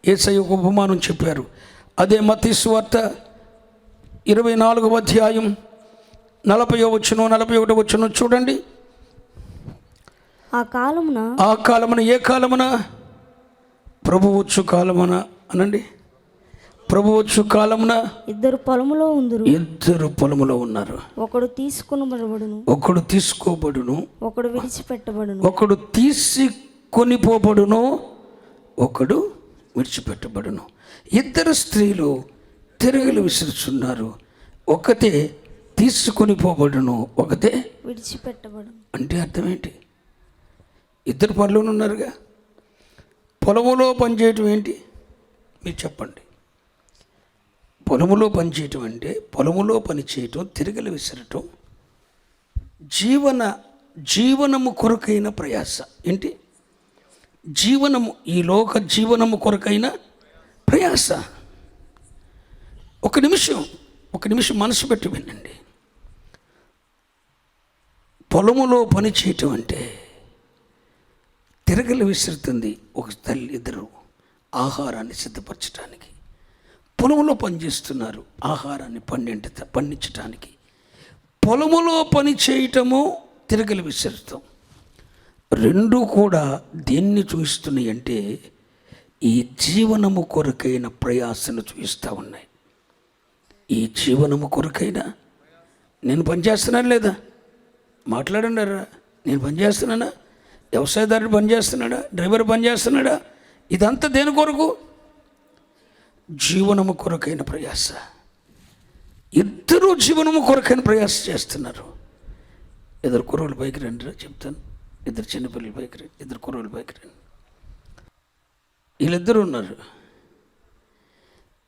యేసయ్య ఒక ఉపమానం చెప్పారు. అదే మత్తయి సువార్త 24వ అధ్యాయం 40వ వచనం 41వ వచనం చూడండి. ఆ కాలమున ఏ కాలమున? ప్రభు వచ్చు కాలమున అనండి. ప్రభు వచ్చు కాలమున ఇద్దరు పొలములో ఉన్నారు. ఒకడు తీసుకోబడును, ఒకడు విడిచిపెట్టబడును. ఒకడు తీసుకొనిపోబడును, ఒకడు విడిచిపెట్టబడును. ఇద్దరు స్త్రీలు తిరగలు విసురుచున్నారు. ఒకతే తీసుకొని పోబడును, ఒకతే విడిచిపెట్టబడును. అంటే అర్థం ఏంటి? ఇద్దరు పనులు ఉన్నారుగా. పొలములో పనిచేయటం ఏంటి మీరు చెప్పండి? పొలములో పనిచేయటం అంటే పొలములో పని చేయటం, తిరగలు విసరటం, జీవనము కొరకైన ప్రయాస. ఏంటి? జీవనము, ఈ లోక జీవనము కొరకైన ప్రయాస. ఒక నిమిషం మనసు పెట్టి వినండి. పొలములో పని చేయటం అంటే తిరగలు విసురుతుంది ఒక తల్లి, ఇద్దరు ఆహారాన్ని సిద్ధపరచడానికి పొలములో పనిచేస్తున్నారు. ఆహారాన్ని పండించడానికి పొలములో పని చేయటము, తిరగలు విసరటం రెండు కూడా దేన్ని చూపిస్తున్నాయి అంటే ఈ జీవనము కొరకైన ప్రయాసను చూపిస్తూ ఉన్నాయి. ఈ జీవనము కొరకైనా నేను పనిచేస్తున్నాను లేదా? మాట్లాడండి. నేను పనిచేస్తున్నానా? వ్యవసాయదారుడు పనిచేస్తున్నాడా? డ్రైవర్ పనిచేస్తున్నాడా? ఇదంతా దేని కొరకు? జీవనము కొరకైన ప్రయాస. ఇద్దరు జీవనము కొరకైన ప్రయాస చేస్తున్నారు. ఇద్దరు కుర్రోళ్ళు పైకి రండి చెప్తాను. ఇద్దరు చిన్నపిల్లలు పైకి రండి, ఇద్దరు కుర్రోళ్ళు పైకి రండి. వీళ్ళిద్దరు ఉన్నారు.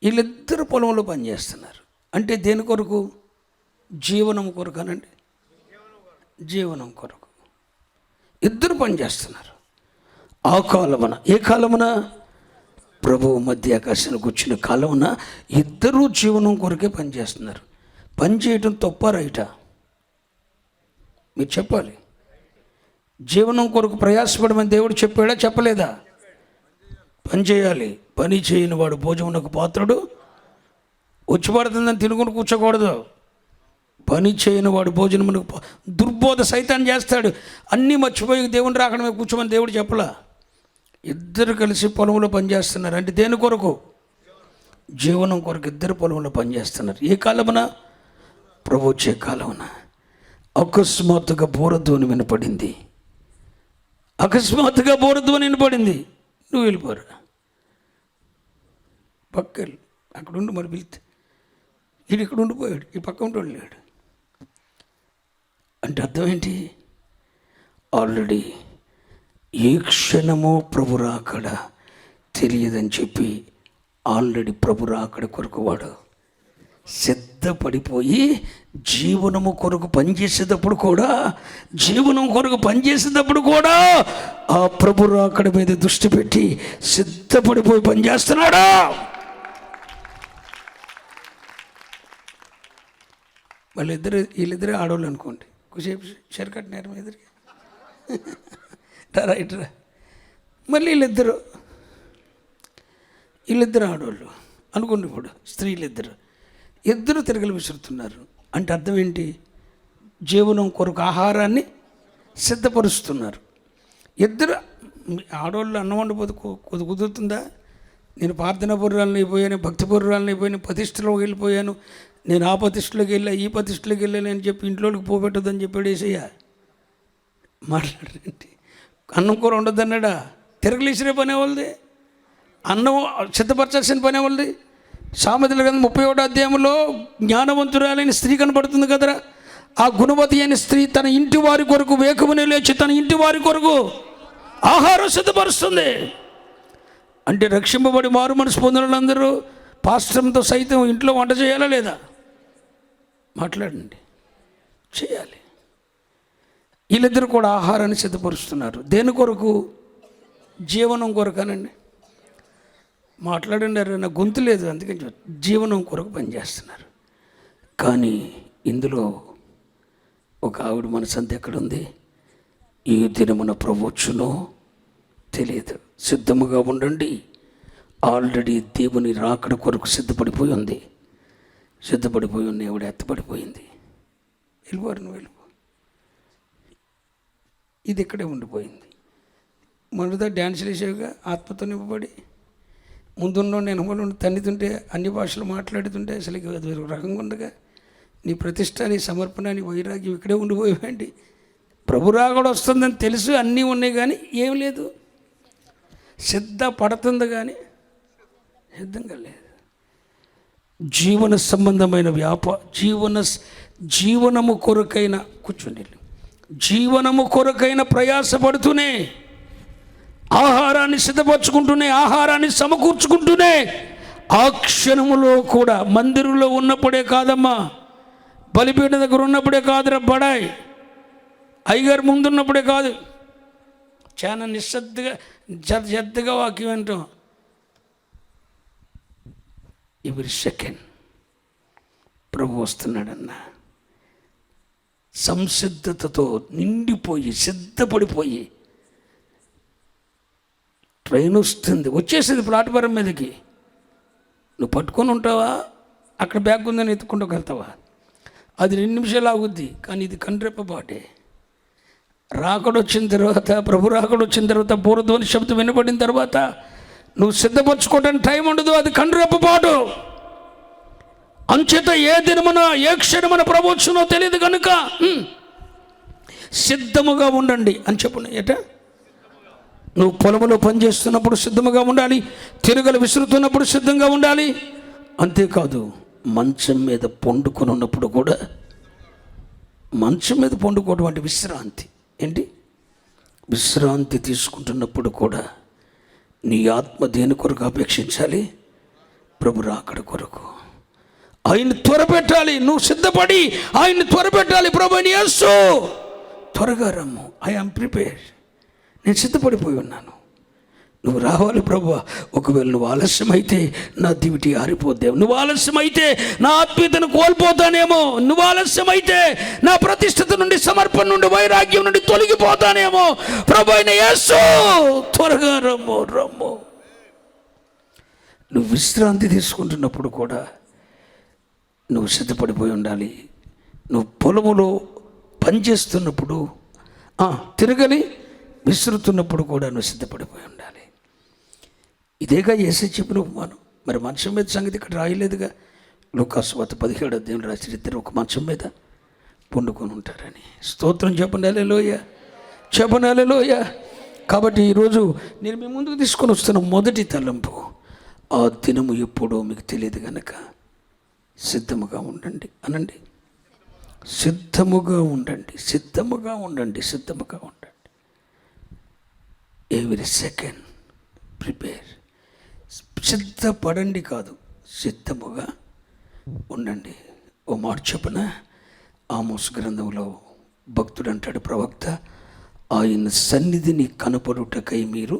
వీళ్ళిద్దరు పొలంలో పనిచేస్తున్నారు. అంటే దేని కొరకు? జీవనం కొరకు అనండి. జీవనం కొరకు ఇద్దరు పనిచేస్తున్నారు. ఆ కాలమున, ఏ కాలమున? ప్రభువు మధ్య ఆకాశానికి వచ్చిన కాలమున ఇద్దరూ జీవనం కొరకే పనిచేస్తున్నారు. పని చేయటం తప్ప రైటా? మీరు చెప్పాలి. జీవనం కొరకు ప్రయాసపడమని దేవుడు చెప్పాడా చెప్పలేదా? పని చేయాలి. పని చేయని వాడు భోజనమునకు పాత్రుడు. వచ్చి పడుతుందని తినుకుని కూర్చోకూడదు. పని చేయని వాడు భోజనమునకు దుర్బోధ సైతాన్ని చేస్తాడు. అన్నీ మర్చిపోయి దేవుని రాకడమే కూర్చోమని దేవుడు చెప్పలా. ఇద్దరు కలిసి పొలంలో పనిచేస్తున్నారు. అంటే దేని కొరకు? జీవనం కొరకు ఇద్దరు పొలంలో పనిచేస్తున్నారు. ఏ కాలమున? ప్రభు వచ్చే కాలమున. అకస్మాత్తుగా బోరధ్వని వినపడింది. నువ్వు వెళ్ళిపోరా, పక్కలు అక్కడ ఉండి మరి పిలితే వీడు ఇక్కడ ఉండిపోయాడు, ఈ పక్క ఉండి లేడు. అంటే అర్థం ఏంటి? ఆల్రెడీ ఏ క్షణమో ప్రభు రాకడ తెలియదని చెప్పి ఆల్రెడీ ప్రభు రాకడ కొరకు వాడు సిద్ధపడిపోయి జీవనం కొరకు పనిచేసేటప్పుడు కూడా ఆ ప్రభు రాకడ మీద దృష్టి పెట్టి సిద్ధపడిపోయి పనిచేస్తున్నాడా? వీళ్ళిద్దరే ఆడవాళ్ళు అనుకోండి. కుసేపు షర్కట్ నేరం ఎదురు రైట్ రా. మళ్ళీ వీళ్ళిద్దరు ఆడవాళ్ళు అనుకోండి. ఇప్పుడు ఇద్దరు తిరగలు విసురుతున్నారు. అంటే అర్థం ఏంటి? జీవనం కొరకు ఆహారాన్ని సిద్ధపరుస్తున్నారు. ఇద్దరు ఆడవాళ్ళు అన్నం వండిపోతే కుదురుతుందా? నేను ప్రార్థనా పూర్వాలను అయిపోయాను, భక్తి పూర్వాలను అయిపోయాను, ప్రతిష్టలోకి వెళ్ళిపోయాను, నేను ఆ ప్రతిష్టలోకి వెళ్ళా, ఈ ప్రతిష్టలోకి వెళ్ళాను అని చెప్పి ఇంట్లోకి పోబెట్టదని చెప్పాడు యేసయ్య. మాట్లాడండి. అన్నం కూర ఉండొద్దన్నాడా? తిరగలు విసిరే పని వాళ్ళది. అన్నం సిద్ధపరచాల్సిన పని వాళ్ళది. సామెతల గ్రంథం 31వ అధ్యాయంలో జ్ఞానవంతురాలైన స్త్రీ కనబడుతుంది కదరా. ఆ గుణవతి అయిన స్త్రీ తన ఇంటి వారి కొరకు వేకువనే లేచి తన ఇంటి వారి కొరకు ఆహారం సిద్ధపరుస్తుంది. అంటే రక్షింపబడి మారు మనసు పొందిన వాళ్ళందరూ పాస్టర్తో సైతం ఇంట్లో వంట చేయాలా లేదా? మాట్లాడండి. చేయాలి. వీళ్ళిద్దరు కూడా ఆహారాన్ని సిద్ధపరుస్తున్నారు. దేని కొరకు? జీవనం కొరకనండి. మాట్లాడండి. నా గొంతు లేదు, అందుకని జీవనం కొరకు పనిచేస్తున్నారు. కానీ ఇందులో ఒక ఆవిడ మనసంతా ఎక్కడుంది? ఈ దినమున ప్రభు వచ్చునో తెలియదు. సిద్ధముగా ఉండండి, ఆల్రెడీ దేవుని రాకడ కొరకు సిద్ధపడిపోయి ఉంది. సిద్ధపడిపోయి ఉన్న ఎవడు ఎత్తపడిపోయింది. వెళ్ళిపోరు, నువ్వు వెళ్ళిపో. ఇది ఇక్కడే ఉండిపోయింది. మొదట డ్యాన్సులు వేసేవిగా ఆత్మతో నింపబడి ముందున్న నేను వాళ్ళు తన్నితుంటే అన్ని భాషలు మాట్లాడుతుంటే అసలు అది ఒక రకంగా ఉండగా నీ ప్రతిష్ట, నీ సమర్పణ, నీ వైరాగ్యం ఇక్కడే ఉండిపోయేవండి. ప్రభు రాకడ వస్తుందని తెలుసు, అన్నీ ఉన్నాయి, కానీ ఏం లేదు. సిద్ధపడుతుంది కానీ సిద్ధంగా లేదు. జీవన సంబంధమైన జీవనము కొరకైన కూర్చోండి, జీవనము కొరకైన ప్రయాసపడుతూనే, ఆహారాన్ని సిద్ధపరచుకుంటూనే, ఆహారాన్ని సమకూర్చుకుంటూనే, ఆ క్షణములో కూడా మందిరంలో ఉన్నప్పుడే కాదమ్మా, బలిపీఠ దగ్గర ఉన్నప్పుడే కాదురా బడాయ్, అయ్యగారు ముందున్నప్పుడే కాదు, చాలా నిశ్శబ్దగా శ్రద్ధగా వాక్యం అంటాం. ఎవరి సెకండ్ ప్రభు వస్తున్నాడన్నా సంసిద్ధతతో నిండిపోయి సిద్ధపడిపోయి, ట్రైన్ వస్తుంది, వచ్చేసింది ప్లాట్ఫారం మీదకి, నువ్వు పట్టుకొని ఉంటావా, అక్కడ బ్యాగ్ ఉందని ఎత్తుకుంటూ వెళ్తావా? అది 2 నిమిషాలు ఆగుద్ది, కానీ ఇది కనురెప్పపాటే. రాకడొచ్చిన తర్వాత, ప్రభు రాకడొచ్చిన తర్వాత, బూరధ్వని శబ్దం వినపడిన తర్వాత నువ్వు సిద్ధపరచుకోవడానికి టైం ఉండదు, అది కనురెప్పపాటు. అంచేత ఏ దినమున ఏ క్షణమున ప్రభు వచ్చునో తెలియదు కనుక సిద్ధముగా ఉండండి అని చెప్పు. ఏట నువ్వు పొలంలో పనిచేస్తున్నప్పుడు సిద్ధముగా ఉండాలి, తిరగలు విసురుతున్నప్పుడు సిద్ధంగా ఉండాలి. అంతేకాదు మంచం మీద పండుకొని ఉన్నప్పుడు కూడా, మంచం మీద పండుకోవడం అంటే విశ్రాంతి ఏంటి, విశ్రాంతి తీసుకుంటున్నప్పుడు కూడా నీ ఆత్మ దేని కొరకు అపేక్షించాలి? ప్రభు రాకడ కొరకు. ఆయన్ని త్వరపెట్టాలి, నువ్వు సిద్ధపడి ఆయన్ని త్వరపెట్టాలి. ప్రభు యేసు త్వరగా రమ్ము, ఐ యామ్ ప్రిపేర్డ్, నేను సిద్ధపడిపోయి ఉన్నాను, నువ్వు రావాలి ప్రభువా. ఒకవేళ నువ్వు ఆలస్యమైతే నా దివిటి ఆరిపోద్దేమో, నువ్వు ఆలస్యమైతే నా ఆత్మీయతను కోల్పోతానేమో, నువ్వు ఆలస్యమైతే నా ప్రతిష్ఠత నుండి, సమర్పణ నుండి, వైరాగ్యం నుండి తొలగిపోతానేమో. ప్రభు అయిన యేసు త్వరగా రమ్ము, రమ్ము. నువ్వు విశ్రాంతి తీసుకుంటున్నప్పుడు కూడా నువ్వు సిద్ధపడిపోయి ఉండాలి. నువ్వు పొలములో పనిచేస్తున్నప్పుడు, తిరగలి విసురుతున్నప్పుడు కూడా నువ్వు సిద్ధపడిపోయి ఉండాలి. ఇదేగా యేసు చెప్పిన ఉపమానం. మరి మంచం మీద సంగతి ఇక్కడ రాయలేదుగా. లూకాసు వార్త 17వ అధ్యాయం రాసిన ఇద్దరు ఒక మంచం మీద పండుకొని ఉంటారని. స్తోత్రం చెప్పండి, హల్లెలూయా, చెప్పండి, హల్లెలూయా. కాబట్టి ఈరోజు నేను మీ ముందుకు తీసుకొని వస్తున్న మొదటి తలంపు, ఆ దినము ఎప్పుడో మీకు తెలియదు కనుక సిద్ధముగా ఉండండి అనండి. సిద్ధముగా ఉండండి, సిద్ధముగా ఉండండి, సిద్ధముగా ఉండండి. Every second prepare. సిద్ధపడండి కాదు, సిద్ధముగా ఉండండి. ఓ మాట చెప్పున, ఆమోసు గ్రంథంలో భక్తుడు అంటాడు, ప్రవక్త, ఆయన సన్నిధిని కనపడుటకై మీరు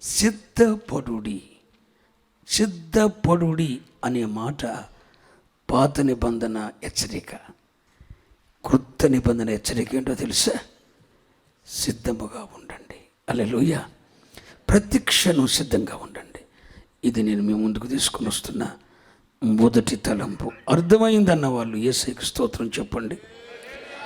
సిద్ధపడుడి. సిద్ధపడుడి అనే మాట పాత నిబంధన హెచ్చరిక. క్రొత్త నిబంధన హెచ్చరిక ఏంటో తెలుసా? సిద్ధముగా ఉండండి. హల్లెలూయా. ప్రతి క్షణం సిద్ధంగా ఉండండి. ఇది నేను మీ ముందుకు తీసుకుని వస్తున్న మొదటి తలంపు. అర్థమైందన్న వాళ్ళు యేసయ్యకు స్తోత్రం చెప్పండి.